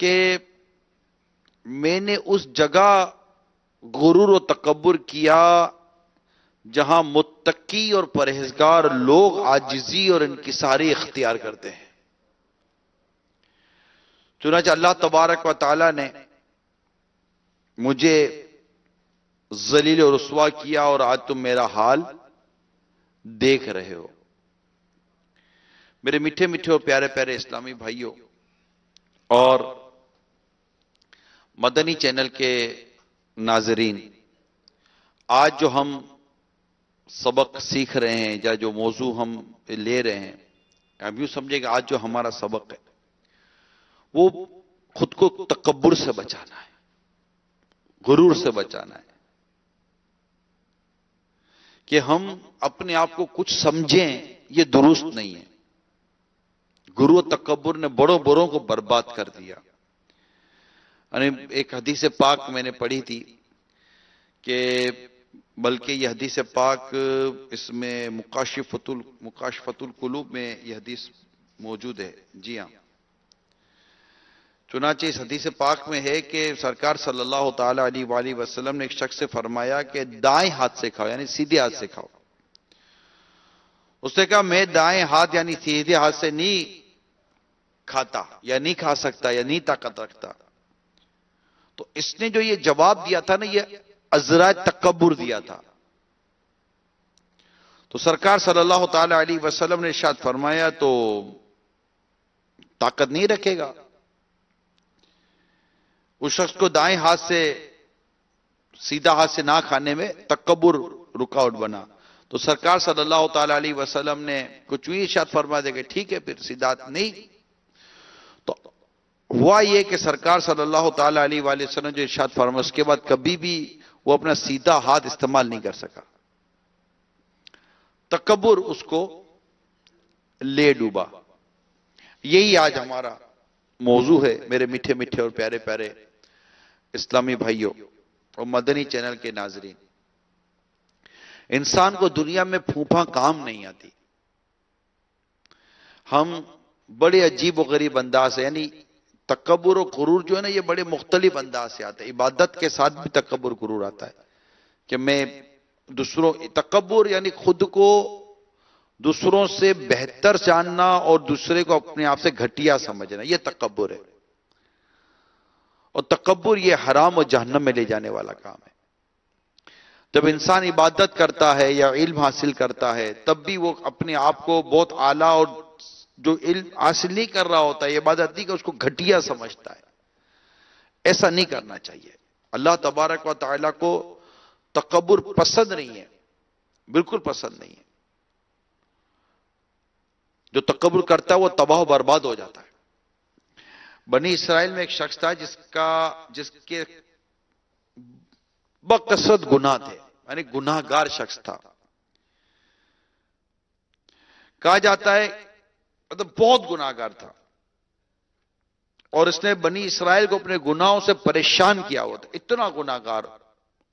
کہ میں نے اس جگہ غرور و تکبر کیا جہاں متقی اور پرہیزگار لوگ عاجزی اور انکساری اختیار کرتے ہیں. چنانچہ اللہ تبارک و تعالی نے مجھے ذلیل و رسوا کیا اور آج تم میرا حال دیکھ رہے ہو. میرے میٹھے میٹھے اور پیارے پیارے اسلامی بھائیوں اور مدنی چینل کے ناظرین، آج جو ہم سبق سیکھ رہے ہیں یا جو موضوع ہم لے رہے ہیں، آپ یوں سمجھے کہ آج جو ہمارا سبق ہے وہ خود کو تکبر سے بچانا ہے، غرور سے بچانا ہے، کہ ہم اپنے آپ کو کچھ سمجھیں، یہ درست نہیں ہے. غرور و تکبر نے بڑوں بڑوں کو برباد کر دیا. ایک حدیث پاک میں نے پڑھی تھی کہ بلکہ یہ حدیث پاک اس میں مکاشفۃ القلوب میں یہ حدیث موجود ہے. جی ہاں، چنانچہ اس حدیث پاک میں ہے کہ سرکار صلی اللہ تعالی علیہ وآلہ وسلم نے ایک شخص سے فرمایا کہ دائیں ہاتھ سے کھاؤ، یعنی سیدھے ہاتھ سے کھاؤ. اس نے کہا میں دائیں ہاتھ یعنی سیدھے ہاتھ سے نہیں کھاتا یا نہیں کھا سکتا یا نہیں طاقت رکھتا. تو اس نے جو یہ جواب دیا تھا نا، یہ عذرائے تکبر دیا تھا. تو سرکار صلی اللہ تعالی علیہ وسلم نے ارشاد فرمایا تو طاقت نہیں رکھے گا. اس شخص کو دائیں ہاتھ سے سیدھا ہاتھ سے نہ کھانے میں تکبر رکاوٹ بنا. تو سرکار صلی اللہ تعالی علیہ وسلم نے کچھ بھی ارشاد فرما دے کہ ٹھیک ہے پھر سیدھا ہاتھ نہیں. تو ہوا یہ کہ سرکار صلی اللہ تعالی علیہ وآلہ وسلم جو ارشاد فرما، اس کے بعد کبھی بھی وہ اپنا سیدھا ہاتھ استعمال نہیں کر سکا. تکبر اس کو لے ڈوبا. یہی آج ہمارا موضوع ہے میرے میٹھے میٹھے اور پیارے پیارے اسلامی بھائیوں اور مدنی چینل کے ناظرین. انسان کو دنیا میں پھوپھا کام نہیں آتی. ہم بڑے عجیب و غریب انداز سے، یعنی تکبر و غرور جو ہے نا، یہ بڑے مختلف انداز سے آتا ہے. عبادت کے ساتھ بھی تکبر غرور آتا ہے کہ میں تکبر یعنی خود کو دوسروں سے بہتر جاننا اور دوسرے کو اپنے آپ سے گھٹیا سمجھنا، یہ تکبر ہے. اور تکبر یہ حرام اور جہنم میں لے جانے والا کام ہے. جب انسان عبادت کرتا ہے یا علم حاصل کرتا ہے تب بھی وہ اپنے آپ کو بہت اعلیٰ، اور جو علم حاصل نہیں کر رہا ہوتا ہے، عبادت نہیں، کہ اس کو گھٹیا سمجھتا ہے. ایسا نہیں کرنا چاہیے. اللہ تبارک و تعالیٰ کو تکبر پسند نہیں ہے، بالکل پسند نہیں ہے. جو تکبر کرتا ہے وہ تباہ و برباد ہو جاتا ہے. بنی اسرائیل میں ایک شخص تھا جس کے بکثرت گناہ تھے، یعنی گناہ گار شخص تھا. کہا جاتا ہے مطلب بہت گناہ گار تھا، اور اس نے بنی اسرائیل کو اپنے گناہوں سے پریشان کیا ہوا تھا. اتنا گناہ گار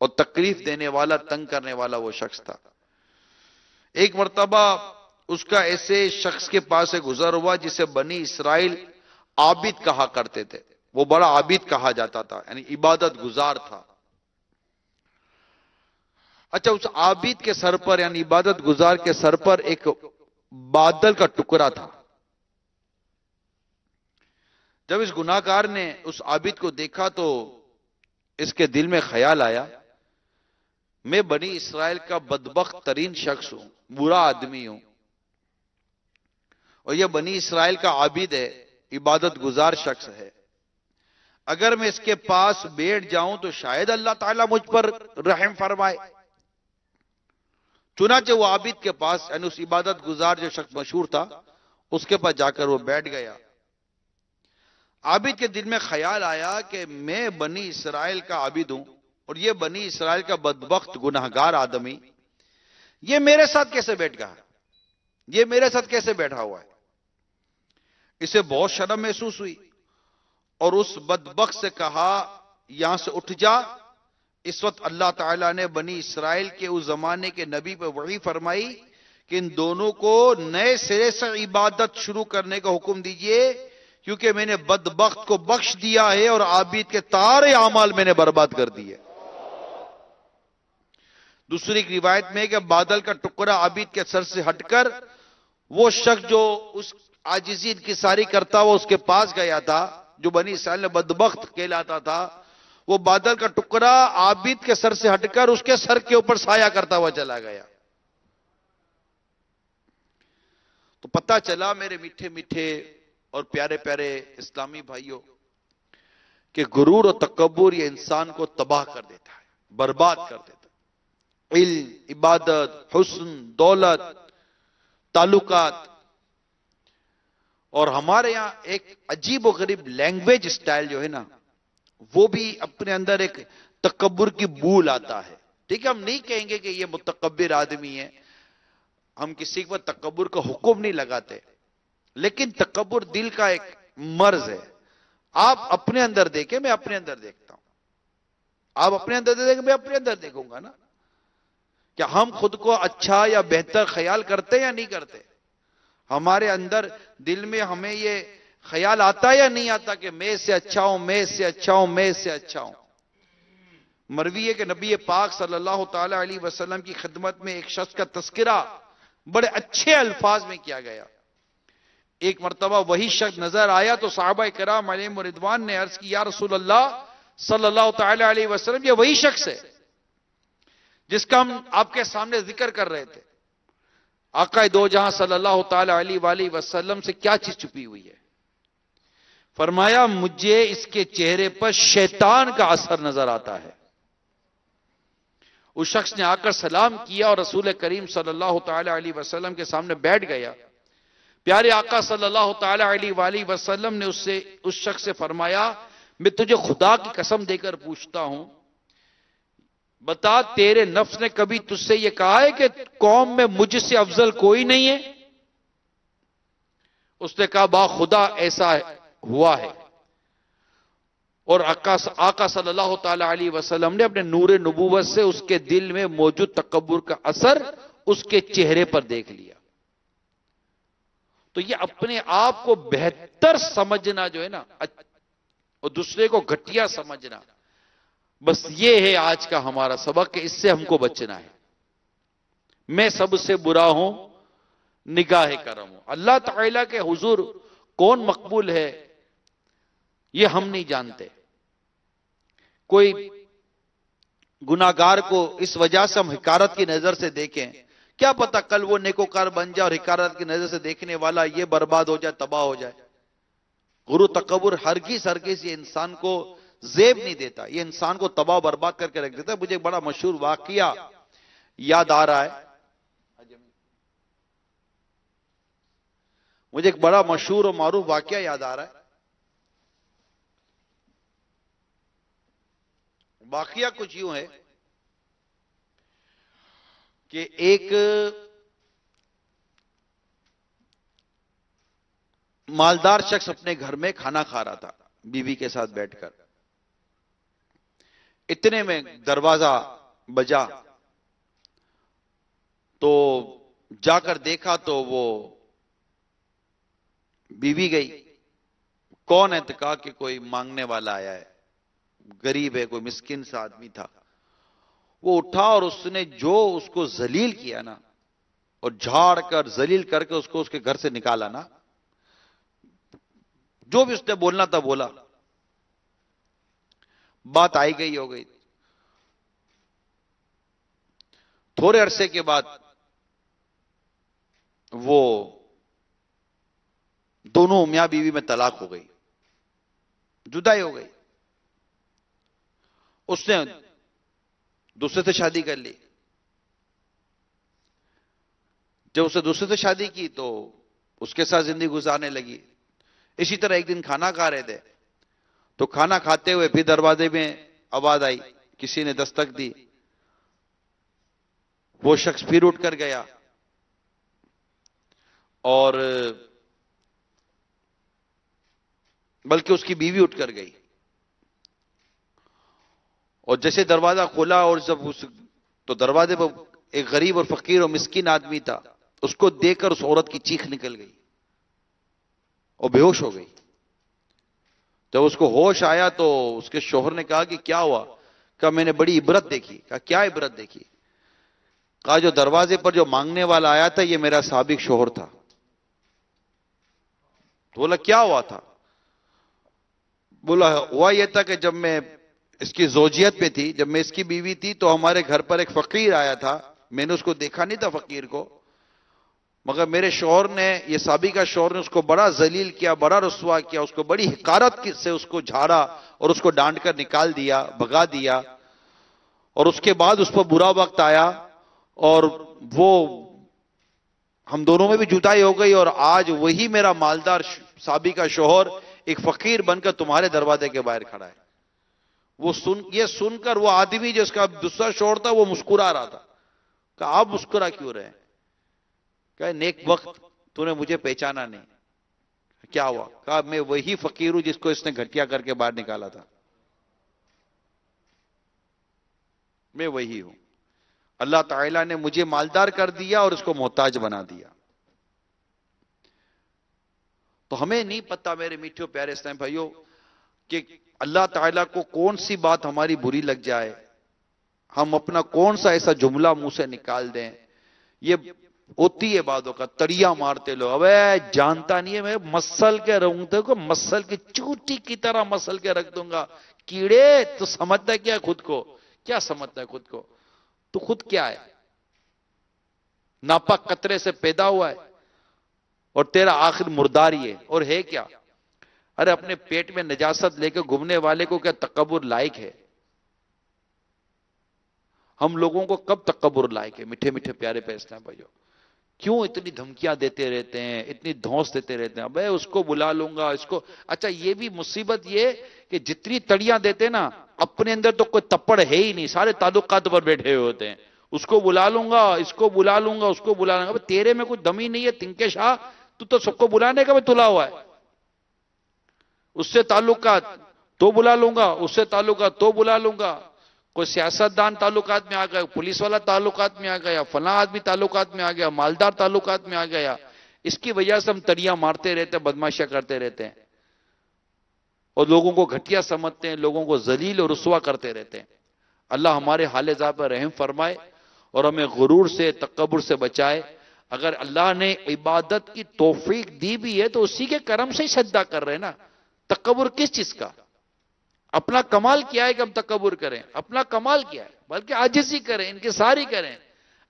اور تکلیف دینے والا، تنگ کرنے والا وہ شخص تھا. ایک مرتبہ اس کا ایسے شخص کے پاس سے گزر ہوا جسے بنی اسرائیل عابد کہا کرتے تھے. وہ بڑا عابد کہا جاتا تھا، یعنی عبادت گزار تھا. اچھا، اس عابد کے سر پر یعنی عبادت گزار کے سر پر ایک بادل کا ٹکڑا تھا. جب اس گناہ گار نے اس عابد کو دیکھا تو اس کے دل میں خیال آیا، میں بنی اسرائیل کا بدبخت ترین شخص ہوں، برا آدمی ہوں، اور یہ بنی اسرائیل کا عابد ہے، عبادت گزار شخص ہے. اگر میں اس کے پاس بیٹھ جاؤں تو شاید اللہ تعالیٰ مجھ پر رحم فرمائے. چنانچہ وہ عابد کے پاس، یعنی اس عبادت گزار جو شخص مشہور تھا، اس کے پاس جا کر وہ بیٹھ گیا. عابد کے دل میں خیال آیا کہ میں بنی اسرائیل کا عابد ہوں، اور یہ بنی اسرائیل کا بدبخت گناہگار آدمی یہ میرے ساتھ کیسے بیٹھ گیا، یہ میرے ساتھ کیسے بیٹھا ہوا ہے. اسے بہت شرم محسوس ہوئی اور اس بدبخت سے کہا یہاں سے اٹھ جا. اس وقت اللہ تعالیٰ نے بنی اسرائیل کے اس زمانے کے نبی پہ وحی فرمائی کہ ان دونوں کو نئے سرے سے عبادت شروع کرنے کا حکم دیجئے، کیونکہ میں نے بدبخت کو بخش دیا ہے اور عابد کے سارے اعمال میں نے برباد کر دیے. دوسری ایک روایت میں ہے کہ بادل کا ٹکڑا عابد کے سر سے ہٹ کر وہ شخص جو اس عاجزی انکساری کرتا وہ اس کے پاس گیا تھا، جو بنی اسرائیل نے بدبخت کہلاتا تھا، وہ بادل کا ٹکڑا عابد کے سر سے ہٹ کر اس کے سر کے اوپر سایہ کرتا ہوا چلا گیا. تو پتہ چلا میرے میٹھے میٹھے اور پیارے پیارے اسلامی بھائیوں کہ غرور اور تکبر یہ انسان کو تباہ کر دیتا ہے، برباد کر دیتا ہے. علم، عبادت، حسن، دولت، تعلقات. اور ہمارے یہاں ایک عجیب و غریب لینگویج سٹائل جو ہے نا، وہ بھی اپنے اندر ایک تکبر کی بو لاتا ہے. ٹھیک ہے، ہم نہیں کہیں گے کہ یہ متکبر آدمی ہے، ہم کسی پر تکبر کا حکم نہیں لگاتے، لیکن تکبر دل کا ایک مرض ہے. آپ اپنے اندر دیکھیں، میں اپنے اندر دیکھتا ہوں. آپ اپنے اندر دیکھیں، میں اپنے اندر دیکھوں گا نا. کیا ہم خود کو اچھا یا بہتر خیال کرتے یا نہیں کرتے؟ ہمارے اندر دل میں ہمیں یہ خیال آتا یا نہیں آتا کہ میں اس سے اچھا ہوں، میں اس سے اچھا ہوں، میں اس سے اچھا ہوں؟ مروی ہے کہ نبی پاک صلی اللہ تعالی علیہ وسلم کی خدمت میں ایک شخص کا تذکرہ بڑے اچھے الفاظ میں کیا گیا. ایک مرتبہ وہی شخص نظر آیا تو صحابہ کرام علیہم رضوان نے عرض کی، یا رسول اللہ صلی اللہ تعالی علیہ وسلم، یہ وہی شخص ہے جس کا ہم آپ کے سامنے ذکر کر رہے تھے. آقا دو جہاں صلی اللہ تعالی علیہ وآلہ وسلم سے کیا چیز چھپی ہوئی ہے؟ فرمایا، مجھے اس کے چہرے پر شیطان کا اثر نظر آتا ہے. اس شخص نے آ کر سلام کیا اور رسول کریم صلی اللہ تعالی علیہ وسلم کے سامنے بیٹھ گیا. پیارے آقا صلی اللہ تعالی علیہ وآلہ وسلم نے اس شخص سے فرمایا، میں تجھے خدا کی قسم دے کر پوچھتا ہوں، بتا تیرے نفس نے کبھی تجھ سے یہ کہا ہے کہ قوم میں مجھ سے افضل کوئی نہیں ہے؟ اس نے کہا، با خدا ایسا ہوا ہے. اور آقا صلی اللہ تعالی علیہ وسلم نے اپنے نور نبوت سے اس کے دل میں موجود تکبر کا اثر اس کے چہرے پر دیکھ لیا. تو یہ اپنے آپ کو بہتر سمجھنا جو ہے نا، اور دوسرے کو گھٹیا سمجھنا، بس یہ ہے آج کا ہمارا سبق کہ اس سے ہم کو بچنا ہے. میں سب سے برا ہوں، نگاہ کرم ہوں. اللہ تعالیٰ کے حضور کون مقبول ہے یہ ہم نہیں جانتے. کوئی گناہگار کو اس وجہ سے ہم حقارت کی نظر سے دیکھیں، کیا پتا کل وہ نیکوکار بن جائے اور حقارت کی نظر سے دیکھنے والا یہ برباد ہو جائے، تباہ ہو جائے. غرور تکبر ہرگز یہ انسان کو زیب نہیں دیتا، یہ انسان کو تباہ برباد کر کے رکھ دیتا ہے. مجھے ایک بڑا مشہور واقعہ یاد آ رہا ہے. مجھے ایک بڑا مشہور اور معروف واقعہ یاد آ رہا ہے. واقعہ کچھ یوں ہے کہ ایک مالدار شخص اپنے گھر میں کھانا کھا رہا تھا بیوی کے ساتھ بیٹھ کر. اتنے میں دروازہ بجا تو جا کر دیکھا تو وہ بیوی گئی. کون ہے؟ تو کہا کہ کوئی مانگنے والا آیا ہے، غریب ہے، کوئی مسکین سا آدمی تھا. وہ اٹھا اور اس نے جو اس کو ذلیل کیا نا، اور جھاڑ کر ذلیل کر کے اس کو اس کے گھر سے نکالا نا، جو بھی اس نے بولنا تھا بولا. بات آئی گئی ہو گئی. تھوڑے عرصے کے بعد وہ دونوں میاں بیوی میں طلاق ہو گئی، جدائی ہو گئی. اس نے دوسرے سے شادی کر لی. جب اس نے دوسرے سے شادی کی تو اس کے ساتھ زندگی گزارنے لگی. اسی طرح ایک دن کھانا کھا رہے تھے تو کھانا کھاتے ہوئے پھر دروازے میں آواز آئی، کسی نے دستک دی. وہ شخص پھر اٹھ کر گیا اور بلکہ اس کی بیوی اٹھ کر گئی. اور جیسے دروازہ کھولا اور جب تو دروازے پر ایک غریب اور فقیر اور مسکین آدمی تھا. اس کو دیکھ کر اس عورت کی چیخ نکل گئی اور بے ہوش ہو گئی. جب اس کو ہوش آیا تو اس کے شوہر نے کہا کہ کیا ہوا؟ کہا میں نے بڑی عبرت دیکھی۔ کہا کیا عبرت دیکھی؟ کہا جو دروازے پر جو مانگنے والا آیا تھا یہ میرا سابق شوہر تھا۔ تو بولا کیا ہوا تھا؟ بولا ہوا یہ تھا کہ جب میں اس کی زوجیت پہ تھی، جب میں اس کی بیوی تھی تو ہمارے گھر پر ایک فقیر آیا تھا، میں نے اس کو دیکھا نہیں تھا فقیر کو، مگر میرے شوہر نے، یہ سابقہ شوہر نے اس کو بڑا ذلیل کیا، بڑا رسوا کیا، اس کو بڑی حقارت سے اس کو جھاڑا اور اس کو ڈانٹ کر نکال دیا، بھگا دیا، اور اس کے بعد اس پر برا وقت آیا اور وہ ہم دونوں میں بھی جدائی ہو گئی، اور آج وہی میرا مالدار سابقہ شوہر ایک فقیر بن کر تمہارے دروازے کے باہر کھڑا ہے۔ یہ سن کر وہ آدمی جس کا دوسرا شوہر تھا وہ مسکرا رہا تھا۔ کہا آپ مسکرا کیوں رہے ہیں؟ کہا نیک وقت تو نے مجھے پہچانا نہیں۔ کیا ہوا؟ کہا میں وہی فقیر ہوں جس کو اس نے گھٹیا کر کے باہر نکالا تھا، میں وہی ہوں۔ اللہ تعالیٰ نے مجھے مالدار کر دیا اور اس کو محتاج بنا دیا۔ تو ہمیں نہیں پتا میرے میٹھے پیارے اسلام بھائیوں کہ اللہ تعالیٰ کو کون سی بات ہماری بری لگ جائے، ہم اپنا کون سا ایسا جملہ منہ سے نکال دیں۔ یہ ہوتی ہے بعدوں کا تڑیا مارتے لوگ، ابے جانتا نہیں ہے میں مسل کے رہوں تو مسل کی چوٹی کی طرح مسل کے رکھ دوں گا۔ کیڑے تو سمجھتا ہے کیا خود کو؟ کیا سمجھتا ہے خود کو؟ تو خود کیا ہے؟ ناپاک قطرے سے پیدا ہوا ہے اور تیرا آخر مرداری ہے، اور ہے کیا؟ ارے اپنے پیٹ میں نجاست لے کے گھومنے والے کو کیا تکبر لائق ہے؟ ہم لوگوں کو کب تکبر لائق ہے؟ میٹھے میٹھے پیارے اسلام بھائیوں، کیوں اتنی دھمکیاں دیتے رہتے ہیں، اتنی دھونس دیتے رہتے ہیں؟ ابے اس کو بلا لوں گا، اس کو۔ اچھا یہ بھی مصیبت یہ کہ جتنی تڑیاں دیتے نا اپنے اندر تو کوئی تپڑ ہے ہی نہیں، سارے تعلقات پر بیٹھے ہوئے ہوتے ہیں۔ اس کو بلا لوں گا، اس کو بلا لوں گا، اس کو بلا لوں گا۔ تیرے میں کوئی دم ہی نہیں ہے تنکے شاہ، تو سب کو بلانے کا بھی تلا ہوا ہے۔ اس سے تعلقات تو بلا لوں گا، اس سے تعلقات تو بلا لوں گا۔ کوئی سیاستدان تعلقات میں آ گیا، پولیس والا تعلقات میں آ گیا، فلاں آدمی تعلقات میں آ گیا، مالدار تعلقات میں آ گیا۔ اس کی وجہ سے ہم تڑیاں مارتے رہتے ہیں، بدماشیاں کرتے رہتے ہیں، اور لوگوں کو گھٹیا سمجھتے ہیں، لوگوں کو ذلیل اور رسوا کرتے رہتے ہیں۔ اللہ ہمارے حال ذات پر رحم فرمائے اور ہمیں غرور سے، تکبر سے بچائے۔ اگر اللہ نے عبادت کی توفیق دی بھی ہے تو اسی کے کرم سے ہی سجدہ کر رہے ہیں نا۔ تکبر کس چیز کا؟ اپنا کمال کیا ہے کہ ہم تکبر کریں؟ اپنا کمال کیا ہے؟ بلکہ عاجزی کریں، انکساری کریں۔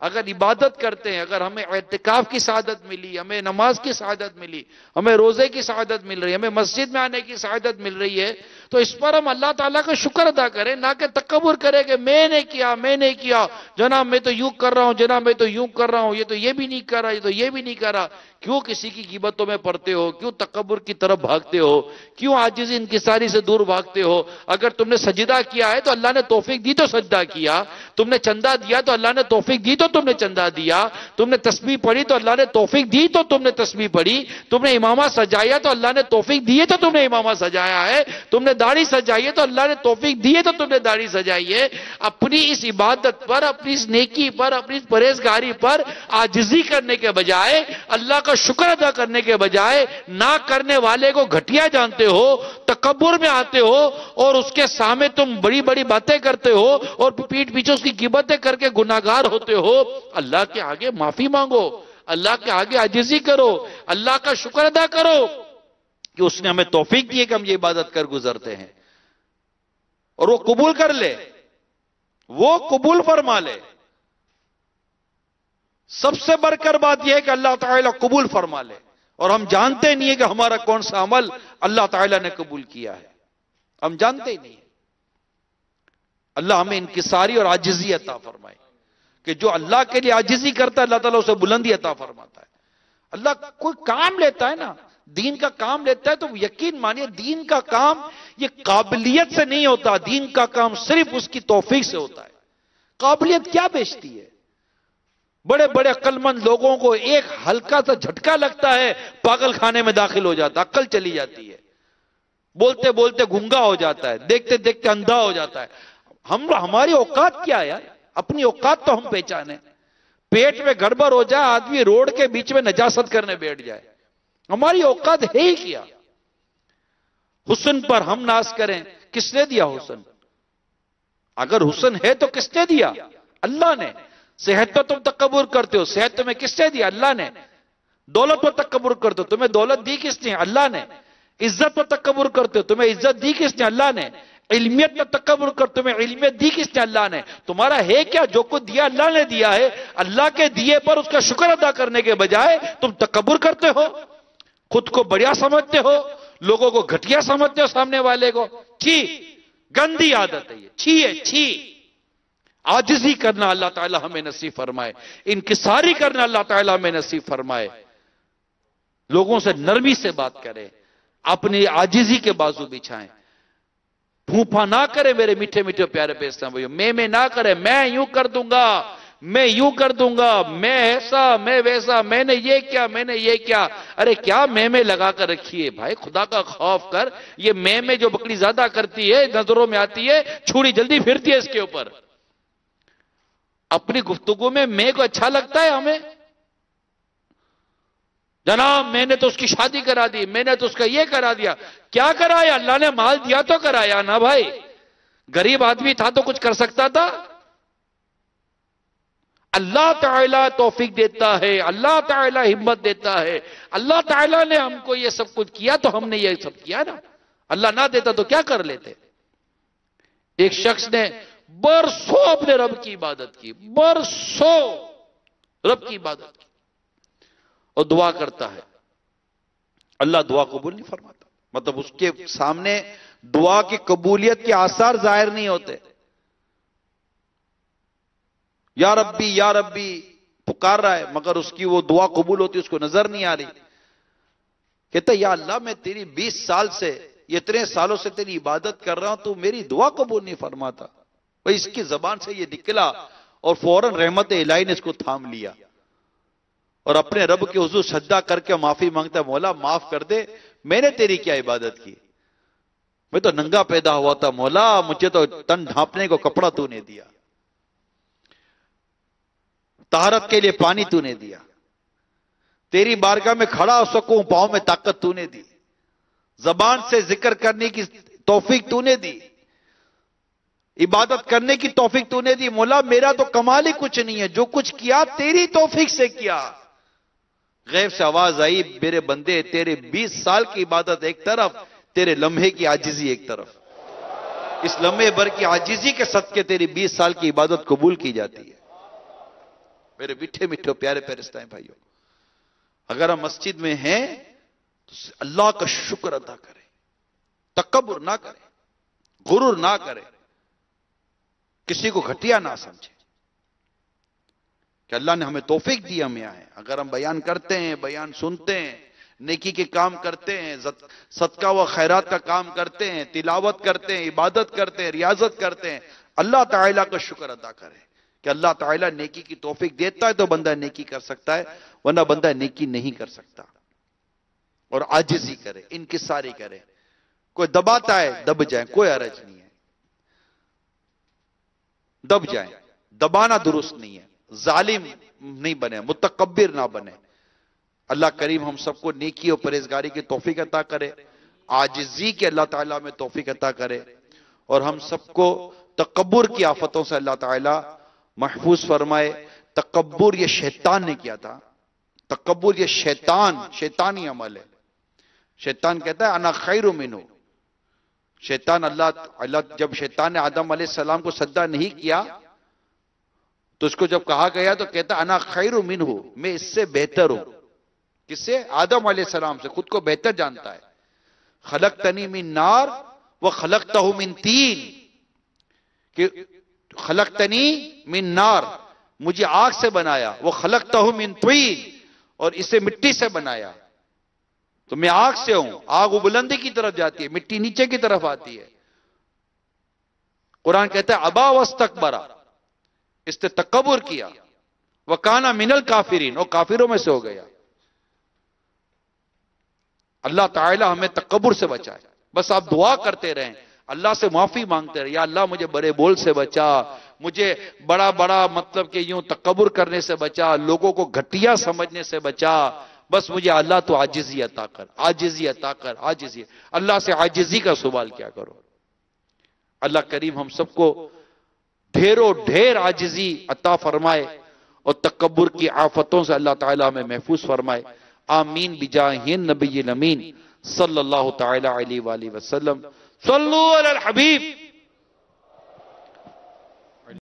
اگر عبادت کرتے ہیں، اگر ہمیں اعتکاف کی سعادت ملی، ہمیں نماز کی سعادت ملی، ہمیں روزے کی سعادت مل رہی ہے، ہمیں مسجد میں آنے کی سعادت مل رہی ہے، تو اس پر ہم اللہ تعالیٰ کا شکر ادا کریں، نہ کہ تکبر کریں کہ میں نے کیا، میں نے کیا، جناب میں تو یوں کر رہا ہوں، جناب میں تو یوں کر رہا ہوں، یہ تو یہ بھی نہیں کر رہا، یہ تو یہ بھی نہیں کر رہا۔ کیوں کسی کی غیبتوں میں پڑتے ہو؟ کیوں تکبر کی طرف بھاگتے ہو؟ کیوں عاجزی انکساری سے دور بھاگتے ہو؟ اگر تم نے سجدہ کیا ہے تو اللہ نے توفیق دی تو سجدہ کیا، تم نے چندہ دیا تو اللہ نے توفیق دی تو تم نے چندہ دیا، تم نے تسبیح پڑھی تو اللہ نے توفیق دی تو تم نے تسبیح پڑھی، تم نے امامہ سجایا تو اللہ نے توفیق دی تو تم نے امامہ سجایا ہے، تم نے داڑھی سجائی ہے تو اللہ نے توفیق دی تو تم نے داڑھی سجائی ہے۔ اپنی اس عبادت پر، اپنی اس نیکی پر، اپنی اس پرہیزگاری پر عاجزی کرنے کے بجائے، اللہ کا شکر ادا کرنے کے بجائے، نہ کرنے والے کو گھٹیا جانتے ہو، تکبر میں آتے ہو، اور اس کے سامنے تم بڑی بڑی باتیں کرتے ہو اور پیٹھ پیچھے اس کی غیبتیں کر کے گناہگار ہوتے ہو۔ اللہ کے آگے معافی مانگو، اللہ کے آگے عاجزی کرو، اللہ کا شکر ادا کرو کہ اس نے ہمیں توفیق دی ہے کہ ہم یہ عبادت کر گزرتے ہیں، اور وہ قبول کر لے، وہ قبول فرما لے۔ سب سے بڑھ کر بات یہ ہے کہ اللہ تعالیٰ قبول فرما لے، اور ہم جانتے نہیں ہیں کہ ہمارا کون سا عمل اللہ تعالیٰ نے قبول کیا ہے، ہم جانتے ہی نہیں ہیں۔ اللہ ہمیں انکساری اور عاجزی عطا فرمائے کہ جو اللہ کے لیے عاجزی کرتا ہے اللہ تعالیٰ اسے بلندی عطا فرماتا ہے۔ اللہ کوئی کام لیتا ہے نا، دین کا کام لیتا ہے تو یقین مانیے دین کا کام یہ قابلیت سے نہیں ہوتا، دین کا کام صرف اس کی توفیق سے ہوتا ہے۔ قابلیت کیا بیچتی ہے؟ بڑے بڑے عقل مند لوگوں کو ایک ہلکا سا جھٹکا لگتا ہے، پاگل خانے میں داخل ہو جاتا ہے، عقل چلی جاتی ہے، بولتے بولتے گنگا ہو جاتا ہے، دیکھتے دیکھتے اندھا ہو جاتا ہے۔ ہماری اوقات کیا ہے یار؟ اپنی اوقات تو ہم پہچانے۔ پیٹ میں گڑبڑ ہو جائے، آدمی روڈ کے بیچ میں نجاست کرنے بیٹھ جائے، ہماری اوقات ہے ہی کیا؟ حسن پر ہم ناز کریں، کس نے دیا حسن؟ اگر حسن ہے تو کس نے دیا؟ اللہ نے۔ صحت پر تم تکبر کرتے ہو، صحت تمہیں کس نے دیا؟ اللہ نے۔ دولت پر تکبر کرتے ہو، تمہیں دولت دی کس نے؟ اللہ نے۔ عزت پر تکبر کرتے ہو، تمہیں عزت دی کس نے؟ اللہ نے۔ علمیت پر تکبر کرتے ہو، تمہیں علمیت دی کس نے؟ اللہ نے۔ تمہارا ہے کیا؟ جو کچھ دیا اللہ نے دیا ہے، اللہ کے دیے پر اس کا شکر ادا کرنے کے بجائے تم تکبر کرتے ہو، خود کو بڑیا سمجھتے ہو، لوگوں کو گھٹیا سمجھتے ہو، سامنے والے کو۔ چھی، گندی عادت ہے یہ، چھی ہے، چھی۔ عاجزی کرنا اللہ تعالی ہمیں نصیب فرمائے، انکساری کرنا اللہ تعالی ہمیں نصیب فرمائے، لوگوں سے نرمی سے بات کریں، اپنی عاجزی کے بازو بچھائیں، پھونپا نہ کرے میرے میٹھے میٹھے پیارے پیغام بھائیو، میں نہ کرے، میں یوں کر دوں گا، میں یوں کر دوں گا، میں ایسا، میں ویسا، میں نے یہ کیا، میں نے یہ کیا۔ ارے کیا میں لگا کر رکھی ہے بھائی، خدا کا خوف کر۔ یہ میں جو بکری زیادہ کرتی ہے، نظروں میں آتی ہے، چھوڑی جلدی پھرتی ہے اس کے اوپر۔ اپنی گفتگو میں کو اچھا لگتا ہے ہمیں؟ جناب میں نے تو اس کی شادی کرا دی، میں نے تو اس کا یہ کرا دیا۔ کیا کرایا؟ اللہ نے مال دیا تو کرایا نا بھائی، غریب آدمی تھا تو کچھ کر سکتا تھا؟ اللہ تعالیٰ توفیق دیتا ہے، اللہ تعالیٰ ہمت دیتا ہے، اللہ تعالیٰ نے ہم کو یہ سب کچھ کیا تو ہم نے یہ سب کیا نا۔ اللہ نہ دیتا تو کیا کر لیتے؟ ایک شخص نے برسوں اپنے رب کی عبادت کی، برسوں رب کی عبادت کی، اور دعا کرتا ہے، اللہ دعا قبول نہیں فرماتا۔ مطلب اس کے سامنے دعا کی قبولیت کے آثار ظاہر نہیں ہوتے۔ یا ربی پکار رہا ہے، مگر اس کی وہ دعا قبول ہوتی اس کو نظر نہیں آ رہی۔ کہتا ہے یا اللہ میں تیری 20 سال سے، اتنے سالوں سے تیری عبادت کر رہا ہوں، تو میری دعا قبول نہیں فرماتا۔ بھئی اس کی زبان سے یہ نکلا اور فوراً رحمت الہی نے اس کو تھام لیا اور اپنے رب کے حضور سجدہ کر کے معافی مانگتا ہے، مولا معاف کر دے، میں نے تیری کیا عبادت کی؟ میں تو ننگا پیدا ہوا تھا مولا، مجھے تو تن ڈھانپنے کو کپڑا تو نے دیا، طہارت کے لیے پانی تو نے دیا، تیری بارگاہ میں کھڑا ہو سکوں پاؤں میں طاقت تو نے دی، زبان سے ذکر کرنے کی توفیق تو نے دی، عبادت کرنے کی توفیق تو نے دی۔ مولا میرا تو کمال ہی کچھ نہیں ہے، جو کچھ کیا تیری توفیق سے کیا۔ غیب سے آواز آئی، میرے بندے تیرے 20 سال کی عبادت ایک طرف، تیرے لمحے کی عاجزی ایک طرف، اس لمحے بھر کی عاجزی کے صدقے تیری 20 سال کی عبادت قبول کی جاتی ہے۔ میرے میٹھے میٹھے پیارے پیارے اسلام بھائیوں، اگر ہم مسجد میں ہیں تو اللہ کا شکر ادا کریں، تکبر نہ کریں، غرور نہ کریں، کسی کو گھٹیا نہ سمجھیں کہ اللہ نے ہمیں توفیق دی، ہم یہاں ہیں۔ اگر ہم بیان کرتے ہیں، بیان سنتے ہیں، نیکی کے کام کرتے ہیں، صدقہ و خیرات کا کام کرتے ہیں، تلاوت کرتے ہیں، عبادت کرتے ہیں، ریاضت کرتے ہیں، اللہ تعالیٰ کا شکر ادا کریں کہ اللہ تعالیٰ نیکی کی توفیق دیتا ہے تو بندہ نیکی کر سکتا ہے، ورنہ بندہ نیکی نہیں کر سکتا۔ اور عاجزی کرے، انکساری کرے، کوئی دباتا ہے دب جائیں، کوئی حرج نہیں ہے، دب جائیں، دبانا درست نہیں ہے، ظالم نہیں بنے، متکبر نہ بنے۔ اللہ کریم ہم سب کو نیکی اور پرہیزگاری کی توفیق عطا کرے، عاجزی کے اللہ تعالیٰ میں توفیق عطا کرے، اور ہم سب کو تکبر کی آفتوں سے اللہ تعالیٰ محفوظ فرمائے۔ تکبر یہ شیطان نے کیا تھا، تکبر یہ شیطانی عمل ہے۔ شیطان کہتا ہے انا خیر منہ، شیطان اللہ جب شیطان نے آدم علیہ السلام کو سجدہ نہیں کیا تو اس کو جب کہا گیا تو کہتا انا خیر منہ، میں اس سے بہتر ہوں۔ کس سے؟ آدم علیہ السلام سے، خود کو بہتر جانتا ہے۔ خلقتنی من نار وخلقتہ من طین، کہ خلقتنی من نار، مجھے آگ سے بنایا، وخلقتہ من طین، اور اسے مٹی سے بنایا، تو میں آگ سے ہوں، آگ وہ بلندی کی طرف جاتی ہے، مٹی نیچے کی طرف آتی ہے۔ قرآن کہتا ہے ابا واستکبر، اس نے تکبر کیا، وکانا من الکافرین، اور کافروں میں سے ہو گیا۔ اللہ تعالی ہمیں تکبر سے بچائے۔ بس آپ دعا کرتے رہیں، اللہ سے معافی مانگتے رہیں، یا اللہ مجھے بڑے بول سے بچا، مجھے بڑا مطلب کہ یوں تکبر کرنے سے بچا، لوگوں کو گھٹیا سمجھنے سے بچا، بس مجھے اللہ تو عاجزی عطا کر، عاجزی عطا کر، عاجزی۔ اللہ سے عاجزی کا سوال کیا کرو۔ اللہ کریم ہم سب کو ڈھیروں ڈھیر عاجزی عطا فرمائے اور تکبر کی آفتوں سے اللہ تعالیٰ ہمیں محفوظ فرمائے۔ آمین بجاہ النبی الامین صلی اللہ تعالیٰ علیہ وآلہ وسلم۔ صلو علی الحبیب